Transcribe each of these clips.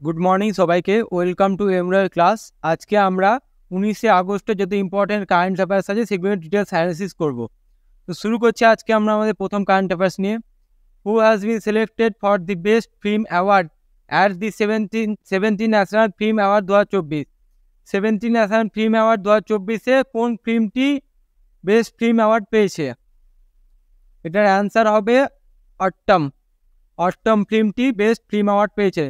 Good morning সবাইকে, welcome to এমরার class. আজকে আমরা 19শে আগস্টের যত ইম্পর্টেন্ট কারেন্ট অ্যাফেয়ার্স আছে সেগুলো ডিটেলস অ্যানালিসিস করব। তো শুরু করছি আজকে আমরা আমাদের প্রথম কারেন্ট অ্যাফেয়ার্স নিয়ে। Who has been selected for the best film award at the seventeen national film award 2024। 17 national film award 2024-এ কোন ফিল্মটি বেস্ট ফিল্ম অ্যাওয়ার্ড পেয়েছে? এটার অ্যান্সার হবে অট্টম। অট্টম ফিল্মটি বেস্ট ফিল্ম অ্যাওয়ার্ড পেয়েছে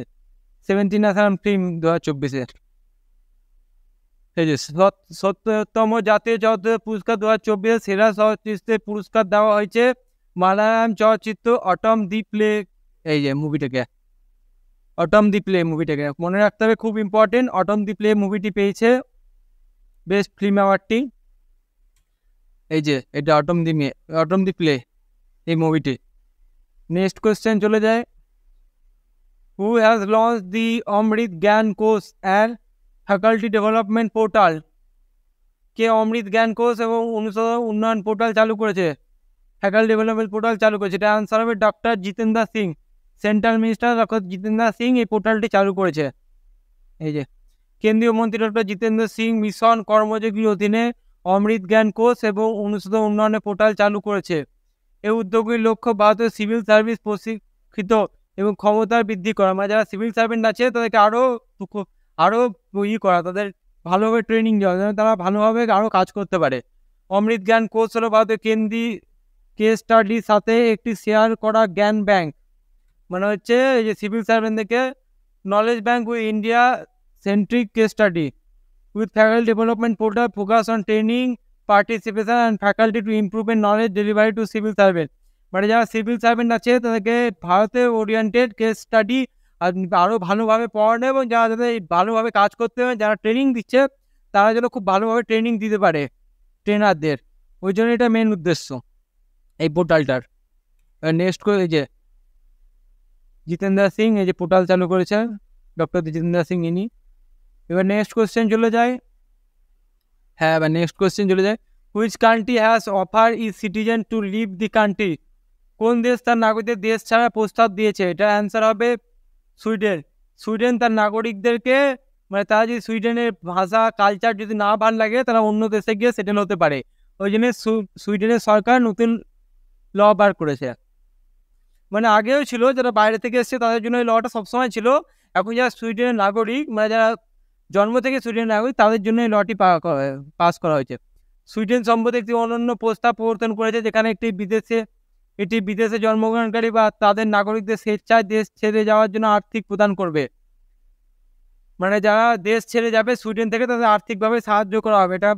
17 ন্যাশনাল ফিল্ম 2024-এ। এই যে 70তম জাতীয় চলচ্চিত্র পুরস্কার 2024 সেরা চলচ্চিত্রের পুরস্কার দেওয়া হয়েছে মালায়ালাম চলচ্চিত্র অটম দি প্লে। এই যে মুভিটাকে, অটম দি প্লে মুভিটাকে মনে রাখতে হবে, খুব ইম্পর্টেন্ট। অটম দি প্লে মুভিটি পেয়েছে বেস্ট ফিল্ম অ্যাওয়ার্ডটি। এই যে এটা অটম দি প্লে এই মুভিটি। নেক্সট কোয়েশ্চেন চলে যায়। হু হ্যাজ লঞ্চ দি অমৃত জ্ঞান কোষ অ্যান্ড ফ্যাকাল্টি ডেভেলপমেন্ট পোর্টাল? কে অমৃত জ্ঞান কোষ এবং অনুষদ উন্নয়ন পোর্টাল চালু করেছে, ফ্যাকাল্টি ডেভেলপমেন্ট পোর্টাল চালু করেছে? এটা আনসার হবে doctor Jitendra Singh. Central minister doctor Jitendra Singh এই পোর্টালটি চালু করেছে। এই যে কেন্দ্রীয় মন্ত্রী ডক্টর জিতেন্দ্র সিং মিশন কর্মযোগীর অধীনে অমৃত জ্ঞান কোষ এবং অনুষদ উন্নয়নের পোর্টাল চালু করেছে। এই উদ্যোগের লক্ষ্য ভারতের সিভিল সার্ভিস প্রশিক্ষিত এবং ক্ষমতার বৃদ্ধি করা, মানে যারা সিভিল সার্ভেন্ট আছে তাদেরকে আরও করা, তাদের ভালোভাবে ট্রেনিং দেওয়া যেন তারা ভালোভাবে আরও কাজ করতে পারে। অমৃত জ্ঞান কোষ হলো ভারতের কেন্দ্রীয় কেস স্টাডির সাথে একটি শেয়ার করা জ্ঞান ব্যাংক, মানে হচ্ছে এই যে সিভিল সার্ভেন্টদেরকে knowledge bank with India centric case study with faculty development portal focus on training participation and faculty to improvement knowledge delivery to civil servant. মানে যারা সিভিল সার্ভেন্ট আছে তাদেরকে ভারতে ওরিয়েন্টেড কেস স্টাডি আরও ভালোভাবে পড়ানো, এবং যারা যাদের ভালোভাবে কাজ করতে হবে, যারা ট্রেনিং দিচ্ছে তারা যেন খুব ভালোভাবে ট্রেনিং দিতে পারে ট্রেনারদের, ওই জন্য এটা মেন উদ্দেশ্য এই পোর্টালটার। নেক্সট করে এই যে জিতেন্দ্র সিং এই যে পোর্টাল চালু করেছে, ডক্টর জিতেন্দ্র সিং ইনি। এবার নেক্সট কোয়েশ্চেন চলে যায়। হ্যাঁ, এবার নেক্সট কোয়েশ্চেন চলে যায়। Which country has offer is citizen to leave the country? কোন দেশ তার নাগরিকদের দেশ ছাড়া প্রস্তাব দিয়েছে? এটা অ্যান্সার হবে সুইডেন। সুইডেন তার নাগরিকদেরকে, মানে তারা যদি সুইডেনের ভাষা কালচার যদি না ভালো লাগে তারা অন্য দেশে গিয়ে সেটেল হতে পারে। ওই জন্য সুইডেনের সরকার নতুন ল বার করেছে। মানে আগেও ছিল, যারা বাইরে থেকে এসছে তাদের জন্য এই লটা সবসময় ছিল। এখন যারা সুইডেনের নাগরিক, মানে যারা জন্ম থেকে সুইডেনের নাগরিক, তাদের জন্য এই লটি পাস করা হয়েছে। সুইডেন সম্প্রতি একটি অনন্য প্রস্তাব প্রবর্তন করেছে, যেখানে এটি বিদেশে জন্মগ্রহণকারী বা তাদের নাগরিকদের স্বেচ্ছায় দেশ ছেড়ে যাওয়ার জন্য আর্থিক প্রদান করবে। মানে যারা দেশ ছেড়ে যাবে সুইডেন থেকে তাদের আর্থিকভাবে সাহায্য করা হবে। এটা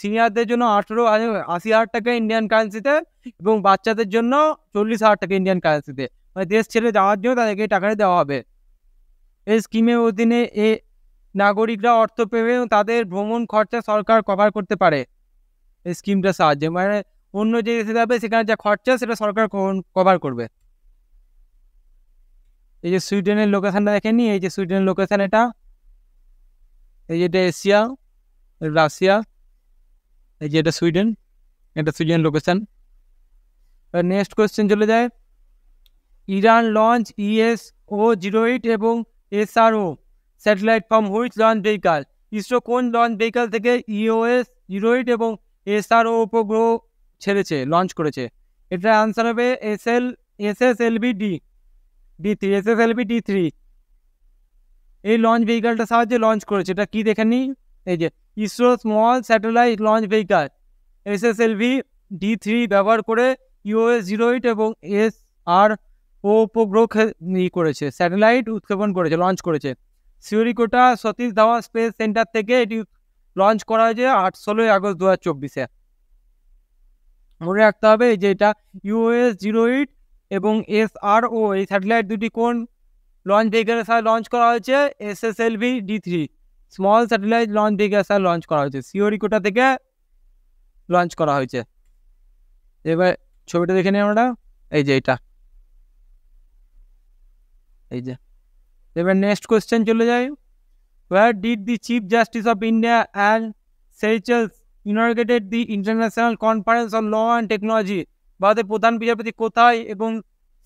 সিনিয়রদের জন্য 80,000 টাকা ইন্ডিয়ান কারেন্সিতে, এবং বাচ্চাদের জন্য 40,000 টাকা ইন্ডিয়ান কারেন্সিতে, মানে দেশ ছেড়ে যাওয়ার জন্য তাদেরকে টাকাটা দেওয়া হবে। এই স্কিমের অধীনে নাগরিকরা অর্থ পেবে এবং তাদের ভ্রমণ খরচা সরকার কভার করতে পারে এই স্কিমটার সাহায্যে। মানে অন্য যে দেশে যাবে সেখানে যা খরচা সেটা সরকার কভার করবে। এই যে সুইডেনের লোকেশনটা দেখেনি, এই যে সুইডেনের লোকেশন, এটা এই যে এটা এশিয়া, রাশিয়া, এই যে এটা সুইডেন, এটা সুইডেন লোকেশন। নেক্সট কোয়েশ্চেন চলে যায়। ইরান লঞ্চ ESO-08 এবং SRO satellite from which launch vehicle? ISRO কোন লঞ্চ ভেহিকাল থেকে EOS-08 এবং SRO উপগ্রহ লঞ্চ করেছে? এটা আনসার হবে SSLV-D3। এই লঞ্চ ভেহিকালটার সাহায্যে লঞ্চ করেছে। এটা কি দেখে নি, এই যে ISRO small satellite launch vehicle SSLV-D3 ব্যবহার করে EOS-08 এবং SRO উপগ্রহ করেছে, স্যাটেলাইট উৎক্ষেপণ করেছে, লঞ্চ করেছে। শ্রীহরিকোটা সতীশ ধাওয়ান স্পেস সেন্টার থেকে এটি লঞ্চ করা হয়েছে 16 আগস্ট 2024-এ। মনে রাখতে হবে যে এটা EOS-08 এবং SRO এই স্যাটেলাইট দুটি কোন লঞ্চ ভেহিকালের সাথে লঞ্চ করা হয়েছে? SSLV-D3 স্মল স্যাটেলাইট লঞ্চ ভেহিকালের সাথে লঞ্চ করা হয়েছে, শ্রীহরিকোটা থেকে লঞ্চ করা হয়েছে। এবার ছবিটা দেখে নিই আমরা, এই যে এটা, এই যে। এবার নেক্সট কোয়েশ্চেন চলে যায়। Where did the Chief Justice of India and Seychelles inaugurated the International Conference on Law and Technology? ভারতের প্রধান বিচারপতি কোথায় এবং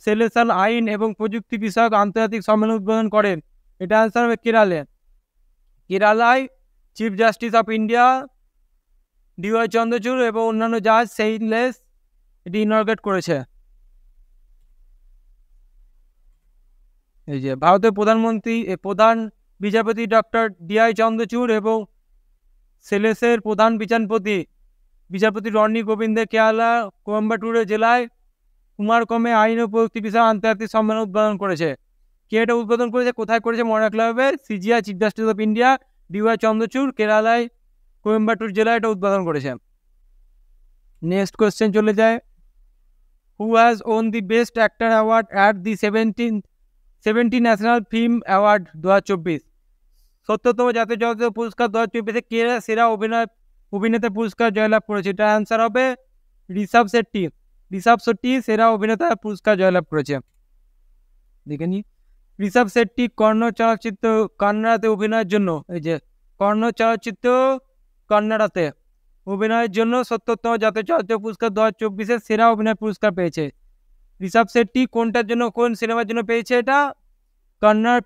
সেলেশন আইন এবং প্রযুক্তি বিষয়ক আন্তর্জাতিক সম্মেলন উদ্বোধন করেন? এটা আনসার হবে কেরালে। কেরালায় chief justice of India DY Chandrachud এবং অন্যান্য জাজ সেইলেস এটি ইনঅর্গেট করেছে। এই যে ভারতের প্রধান বিচারপতি ডক্টর DY চন্দ্রচূড় এবং সেলেসের প্রধান বিচারপতি রনি গোবিন্দে কেরালা কোয়েম্বাটুরে জেলায় কুমারকমে আইন ও প্রযুক্তি বিষয়ে আন্তর্জাতিক সম্মেলন উদ্বোধন করেছে। কে এটা উদ্বোধন করেছে, কোথায় করেছে মনে রাখলে হবে? CJI chief justice of India DY Chandrachud কেরালায় কোয়েম্বাটুর জেলায় এটা উদ্বোধন করেছে। নেক্সট কোয়েশ্চেন চলে যায়, who has won the best actor award at the 70 national film award 2024? 70তম জাতীয় চলচ্চিত্র পুরস্কার 2024-এ কে সেরা অভিনেতা পুরস্কার জয়লাভ করেছে? এটা অ্যান্সার হবে ঋষভ শেট্টি সেরা অভিনেতা পুরস্কার জয়লাভ করেছে। দেখে নি, ঋষভ শেট্টি কন্নড় চলচ্চিত্র কান্নাড়াতে অভিনয়ের জন্য, এই যে কন্নড় চলচ্চিত্র কান্নাড়াতে অভিনয়ের জন্য 70তম জাতীয় চলচ্চিত্র পুরস্কার 2024-এ সেরা অভিনয় পুরস্কার পেয়েছে। ঋষভ শেট্টি কোনটার জন্য, কোন সিনেমার জন্য পেয়েছে? এটা কন্নড়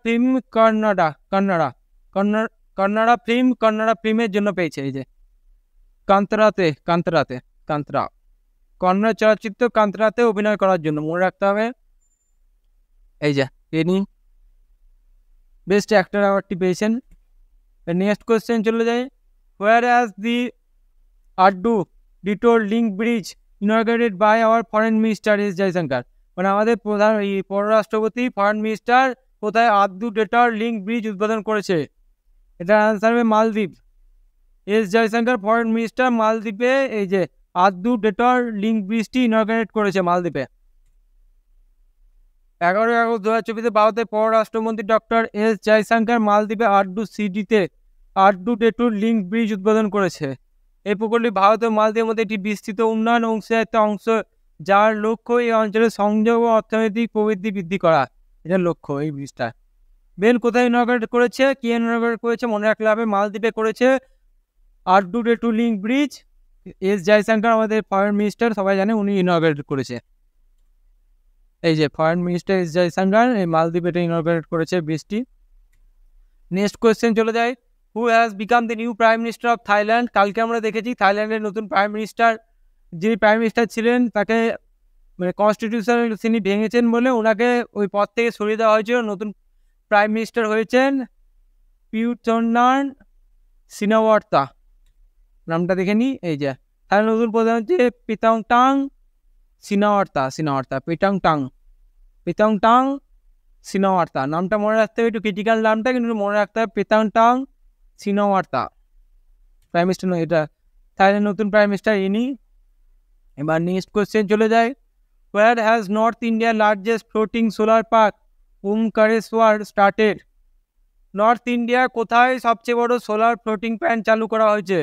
ফিল্মের জন্য পেয়েছে। এই যে কান্তরা কন্নড় চলচ্চিত্র কান্তরাতে অভিনয় করার জন্য মনে রাখতে হবে। এই যে তিনি বেস্ট অ্যাক্টর অ্যাওয়ার্ডটি পেয়েছেন। নেক্সট কোয়েশ্চেন চলে যায়, where has the Addu detour link bridge inaugurated by our foreign minister S Jaishankar? মানে আমাদের পররাষ্ট্রপতি ফরেন মিনিস্টার কোথায় আড্ডু ডেটর লিঙ্ক ব্রিজ উদ্বোধন করেছে? এটা আনসার হবে মালদ্বীপ। এস জয়শঙ্কর ফরেন মিনিস্টার মালদ্বীপে এই যে আড্ডু ডেটর লিঙ্ক ব্রিজটি ইনঅর্গেট করেছে মালদ্বীপে। 11 আগস্ট 2024-এ ভারতের পররাষ্ট্রমন্ত্রী ডক্টর এস জয়শঙ্কর মালদ্বীপে আড্ডু ডেটর লিঙ্ক ব্রিজ উদ্বোধন করেছে। এই প্রকল্পটি ভারত ও মালদ্বীপের মধ্যে একটি বিস্তৃত উন্নয়ন অংশীদারিত্বের অংশ, যার লক্ষ্য এই অঞ্চলের সংযোগ ও অর্থনৈতিক প্রবৃদ্ধি বৃদ্ধি করা। এটা লক্ষ্য এই ব্রিজটা। বেল কোথায় ইনঅর্গেট করেছে, কে ইনঅর্গেট করেছে মনে রাখলে হবে? মালদ্বীপে করেছে আড্ডু ডেটর লিঙ্ক ব্রিজ। এস জয়শঙ্কর আমাদের ফরেন মিনিস্টার, সবাই জানে, উনি ইনঅর্গেট করেছে। এই যে ফরেন মিনিস্টার এস জয়শঙ্কর এই মালদ্বীপে এটা ইনঅর্গেট করেছে ব্রিজটি। নেক্সট কোয়েশ্চেন চলে যায়, who has become the new prime minister of Thailand? কালকে আমরা দেখেছি থাইল্যান্ডের নতুন প্রাইম মিনিস্টার, যিনি প্রাইম মিনিস্টার ছিলেন তাকে মানে কনস্টিটিউশন তিনি ভেঙেছেন বলে ওনাকে ওই পদ থেকে সরিয়ে দেওয়া হয়েছিল। নতুন প্রাইম মিনিস্টার হয়েছেন পিউটনান সিনাওয়ার্তা। নামটা দেখে নি, এই যে তার নতুন প্রধান হচ্ছে পিতংটাং সিনাওয়ার্তা। নামটা মনে রাখতে হবে, একটু ক্রিটিক্যাল নামটা, কিন্তু মনে রাখতে হবে পিতংটাং সিনাওয়ার্তা প্রাইম মিনিস্টার। এটা থাইল্যান্ডের নতুন প্রাইম মিনিস্টার ইনি। এবার নেক্সট কোয়েশ্চেন চলে যায়, হোয়ার হ্যাজ নর্থ ইন্ডিয়ার largest floating solar park Omkareshwar started? North India কোথায় সবচেয়ে বড় সোলার ফ্লোটিং প্ল্যান্ট চালু করা হয়েছে?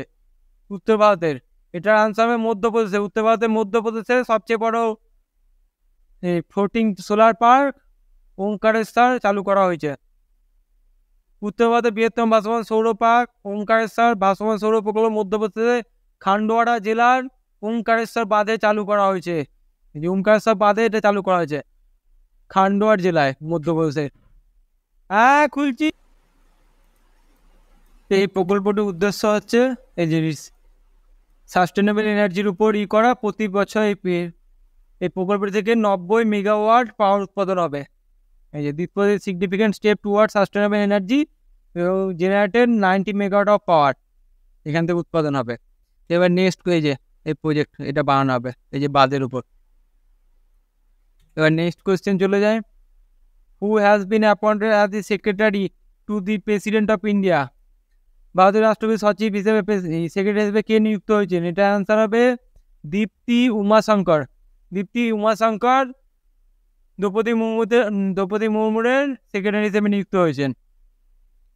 উত্তর ভারতের। এটার আনসার হবে মধ্যপ্রদেশে। উত্তর ভারতের মধ্যপ্রদেশে সবচেয়ে বড় ফ্লোটিং সোলার পার্ক ওমকারেশ্বর চালু করা হয়েছে। উত্তর ভারতের বৃহত্তম ভাসমান সৌর পার্ক ওমকারেশ্বর ভাসমান সৌর প্রকল্প মধ্যপ্রদেশে খান্ডোয়ারা জেলার ওমকারেশ্বর বাঁধে চালু করা হয়েছে। যে ওমকারেশ্বর বাঁধে এটা চালু করা হয়েছে খান্ডোয়ার জেলায় মধ্যপ্রদেশে। হ্যাঁ খুলছি। এই প্রকল্পটির উদ্দেশ্য হচ্ছে এই যে সাস্টেনেবল এনার্জির উপর করা। প্রতি বছর এই প্রকল্পটি থেকে 90 মেগাওয়াট পাওয়ার উৎপাদন হবে। এই যে significant step toward sustainable energy generated 90 megawatt of power এখান থেকে উৎপাদন হবে। এবার নেক্সট এই যে এই প্রজেক্ট এটা বানানো হবে এই যে বাঁধের উপর। এবার নেক্সট কোয়েশ্চেন চলে যায়, হু has been appointed as the secretary to the president of India? ভারতের রাষ্ট্রপতি সচিব হিসেবে সেক্রেটারি হিসেবে কে নিযুক্ত হয়েছেন? এটা অ্যান্সার হবে দীপ্তি উমাশঙ্কর দ্রৌপদী মুর্মুর সেক্রেটারি হিসেবে নিযুক্ত হয়েছেন।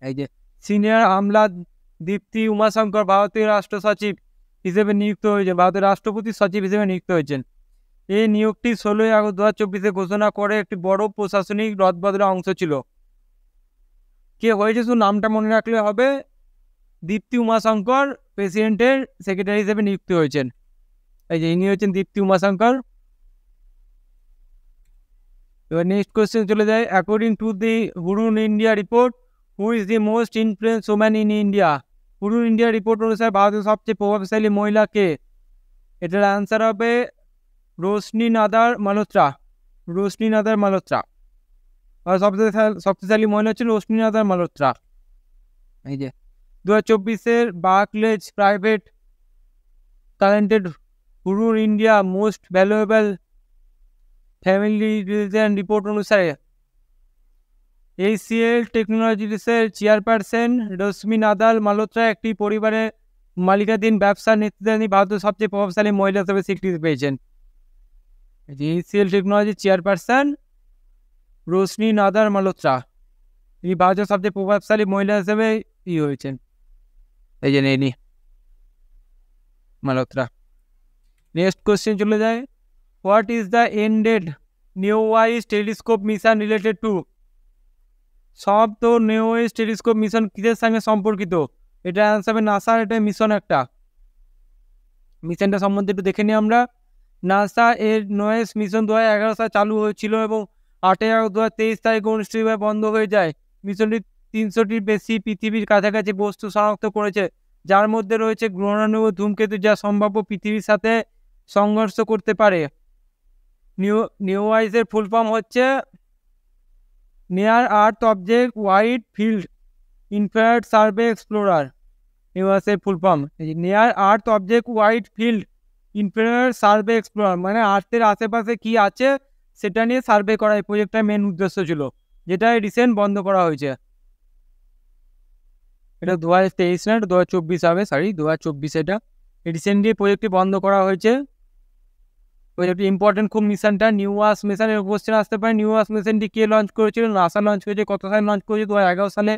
এই যে সিনিয়র আমলা দীপ্তি উমাশঙ্কর ভারতীয় রাষ্ট্র সচিব হিসেবে নিযুক্ত হয়েছেন, ভারতের রাষ্ট্রপতি সচিব হিসেবে নিযুক্ত হয়েছেন। এই নিয়োগটি 16 আগস্ট 2024-এ ঘোষণা করে একটি বড় প্রশাসনিক রদবদলের অংশ ছিল। কে হয়েছে শুধু নামটা মনে রাখলে হবে। দীপ্তি উমাশঙ্কর প্রেসিডেন্টের সেক্রেটারি হিসেবে নিযুক্ত হয়েছেন। এই যে ইনি হচ্ছেন দীপ্তি উমাশঙ্কর। এবার নেক্সট কোয়েশ্চেন চলে যায়, according to the Hurun India report who is the most influence woman in India? Hurun India report অনুসারে ভারতের সবচেয়ে প্রভাবশালী মহিলা কে? এটার অ্যান্সার হবে রোশনি নাদার মালহোত্রা। রোশনি নাদার মালহোত্রা। আর শক্তিশালী মহিলা হচ্ছে রোশনি নাদার মালহোত্রা। এই যে 2024 Barclays private talented Hurun India most valuable family religion report অনুসারে ACL টেকনোলজিসের চেয়ারপারসন রশ্মি নাদাল মালহোত্রা একটি পরিবারের মালিকাধীন ব্যবসার নেতৃত্বে ভারতের সবচেয়ে প্রভাবশালী মহিলা হিসেবে স্বীকৃতি পেয়েছেন। ACL টেকনোলজির চেয়ারপারসন রোশনি নাদার মালহোত্রা, তিনি ভারতের সবচেয়ে প্রভাবশালী মহিলা হিসেবে হয়েছেন। এই যে নেই মালহোত্রা। নেক্সট কোশ্চেন চলে যায়, হোয়াট ইজ দ্য এন্ডেড নিওওয়াইজ টেলিস্কোপ মিশন রিলেটেড টু? সব তো নিওওয়াইজ টেলিস্কোপ মিশন কিসের সঙ্গে সম্পর্কিত? এটা অ্যান্সার হবে নাসার এটা মিশন একটা। মিশনটা সম্বন্ধে একটু দেখে নিই আমরা। নাসা এর নোয়েস মিশন 2011 সালে চালু হয়েছিল এবং 8 আগস্ট 2023 তারিখে অনুষ্ঠিতভাবে বন্ধ হয়ে যায়। মিশনটি 300টির বেশি পৃথিবীর কাছাকাছি বস্তু শনাক্ত করেছে, যার মধ্যে রয়েছে গ্রহাণু ও ধূমকেতু, যা সম্ভাব্য পৃথিবীর সাথে সংঘর্ষ করতে পারে। নিওওয়াইজের ফুল ফর্ম হচ্ছে near earth object wide field infrared survey explorer. নিওওয়াইজের full form near earth object wide field infrared survey explorer, মানে আর্থের আশেপাশে কি আছে সেটা নিয়ে সার্ভে করা এই প্রজেক্টটার মেন উদ্দেশ্য ছিল, যেটা রিসেন্ট বন্ধ করা হয়েছে। এটা 2023 না, 2024 হবে, 2024 এটা রিসেন্টলি প্রজেক্টটি বন্ধ করা হয়েছে। প্রজেক্টটি ইম্পর্টেন্ট খুব মিশনটা। নিউওয়াস মিশনের কোশ্চেন আসতে পারে। নিউওয়াস মিশনটি কে লঞ্চ করেছিল? নাসা লঞ্চ করেছে। কত সালে লঞ্চ করেছে? 2011 সালে।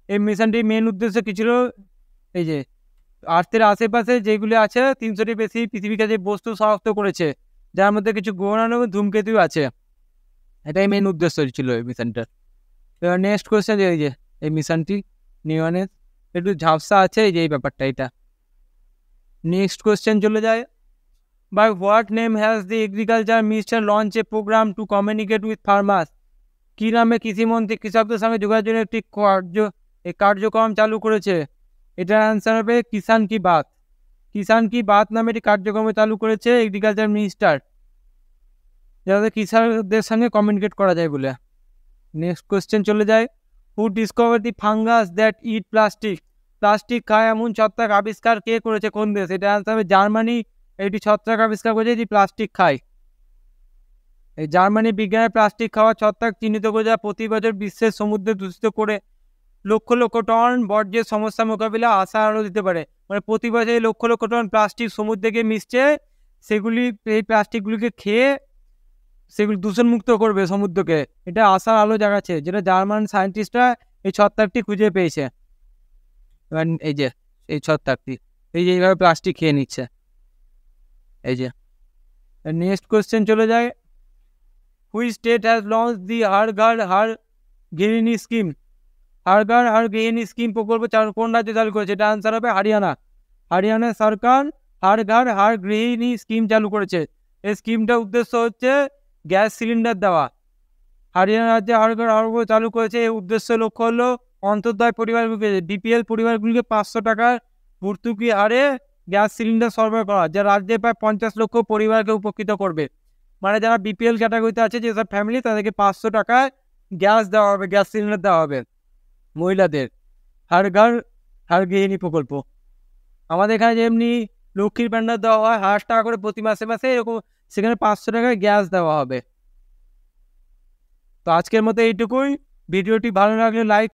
এই মিশনটির মেন উদ্দেশ্য কী ছিল? এই যে আর্থের আশেপাশে যেগুলি আছে 300টি বেশি পৃথিবীর কাছে বস্তু শনাক্ত করেছে, যার মধ্যে কিছু গ্রহাণু এবং ধূমকেতু আছে। এটাই মেন উদ্দেশ্য ছিল এই মিশনটার। এবার নেক্সট কোয়েশ্চেন, এই যে এই মিশনটি নিওয়ানের একটু ঝাপসা আছে, এই যে এই ব্যাপারটা এটা। নেক্সট কোয়েশ্চেন চলে যায়, by what name has the agriculture minister launch a program to communicate with farmers? কী নামে কৃষিমন্ত্রী কৃষকদের সঙ্গে যোগাযোগের একটি কার্যক্রম চালু করেছে? এটার অ্যান্সার হবে কিষান কি বাত। কিষান কি বাত নামে একটি কার্যক্রম চালু করেছে এগ্রিকালচার মিনিস্টার, যাতে কৃষকদের সঙ্গে কমিউনিকেট করা যায় বলে। নেক্সট কোয়েশ্চেন চলে যায়, who discover the fungus that eat plastic? Plastic খায় এমন ছত্রাক আবিষ্কার কে করেছে? কোন দেশ? এটা অ্যান্সার হবে জার্মানি। এটি ছত্রাক আবিষ্কার করেছে যেটি প্লাস্টিক খায়। এই জার্মানি বিজ্ঞানের প্লাস্টিক খাওয়া ছত্রাক চিহ্নিত করে, যা প্রতি বছর বিশ্বের সমুদ্রে দূষিত করে লক্ষ লক্ষ টন বর্জ্যের সমস্যা মোকাবিলা আশা আরও দিতে পারে। মানে প্রতি বছর লক্ষ লক্ষ টন প্লাস্টিক সমুদ্রে গিয়ে মিশছে, সেগুলি এই প্লাস্টিকগুলিকে খেয়ে সেগুলি দূষণমুক্ত করবে সমুদ্রকে। এটা আশার আলো জাগাচ্ছে, যেটা জার্মান সায়েন্টিস্টরা এই ছত্রাকটি খুঁজে পেয়েছে। এবার এই যে এই ছত্রাকটি এই যে এইভাবে প্লাস্টিক খেয়ে নিচ্ছে। এই যে নেক্সট কোয়েশ্চেন চলে যায়, হুইচ স্টেট হ্যাজ লঞ্চ দি হর ঘর হর গৃহিণী স্কিম? হর ঘর হর গৃহিণী স্কিম প্রকল্প কোন রাজ্যে চালু করেছে? এটা আনসার হবে হারিয়ানা। হারিয়ানা সরকার হর ঘর হর গৃহিণী স্কিম চালু করেছে। এই স্কিমটার উদ্দেশ্য হচ্ছে গ্যাস সিলিন্ডার দেওয়া। হারিয়ানা রাজ্যে হর ঘর হর চালু করেছে। এই উদ্দেশ্য লক্ষ্য হলো অন্তর্দয় পরিবারগুলিকে, BPL পরিবারগুলিকে 500 টাকার ভর্তুকি হারে গ্যাস সিলিন্ডার সরবরাহ করা, যা রাজ্যে প্রায় 50 লক্ষ পরিবারকে উপকৃত করবে। মানে যারা BPL ক্যাটাগরিতে আছে, যেসব ফ্যামিলি, তাদেরকে 500 টাকায় গ্যাস দেওয়া হবে, গ্যাস সিলিন্ডার দেওয়া হবে মহিলাদের। হর ঘর হর গৃহিণী প্রকল্প। আমাদের এখানে যেমনি লক্ষ্মীর ভান্ডার দেওয়া হয় 1000 টাকা করে প্রতি মাসে মাসে, এরকম সেখানে 500 টাকায় গ্যাস দেওয়া হবে। তো আজকের মতো এইটুকুই। ভিডিওটি ভালো লাগলে লাইক